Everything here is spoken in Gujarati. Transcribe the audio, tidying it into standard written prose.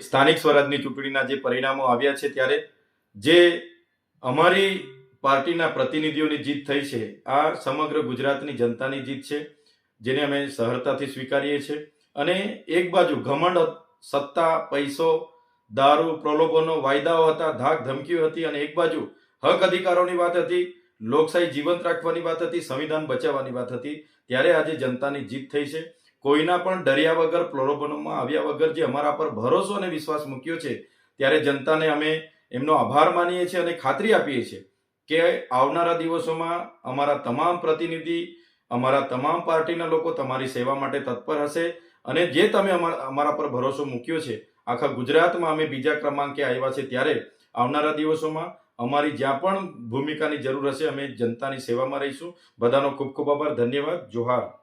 સ્થાનિક સ્વરાજની ચૂંટણીના જે પરિણામો આવ્યા છે ત્યારે જે અમારી પાર્ટીના પ્રતિનિધિઓની જીત થઈ છે આ સમગ્ર ગુજરાતની જનતાની જીત છે, જેને અમે સહર્તાથી સ્વીકારીએ છીએ. અને એક બાજુ ઘમંડ, સત્તા, પૈસો, દારૂ, પ્રલોભનો, વાયદાઓ હતા, ધાક ધમકીઓ હતી, અને એક બાજુ હક અધિકારોની વાત હતી, લોકશાહી જીવંત રાખવાની વાત હતી, સંવિધાન બચાવવાની વાત હતી. ત્યારે આજે જનતાની જીત થઈ છે. કોઈના પણ ડર્યા વગર, પ્રલોભનોમાં આવ્યા વગર જે અમારા પર ભરોસો અને વિશ્વાસ મૂક્યો છે, ત્યારે જનતાને અમે એમનો આભાર માનીએ છીએ અને ખાતરી આપીએ છીએ કે આવનારા દિવસોમાં અમારા તમામ પ્રતિનિધિ, અમારા તમામ પાર્ટીના લોકો તમારી સેવા માટે તત્પર હશે. અને જે તમે અમારા પર ભરોસો મૂક્યો છે, આખા ગુજરાતમાં અમે બીજા ક્રમાંકે આવ્યા છે, ત્યારે આવનારા દિવસોમાં અમારી જ્યાં પણ ભૂમિકાની જરૂર હશે અમે જનતાની સેવામાં રહીશું. બધાનો ખૂબ ખૂબ આભાર. ધન્યવાદ. જોહાર.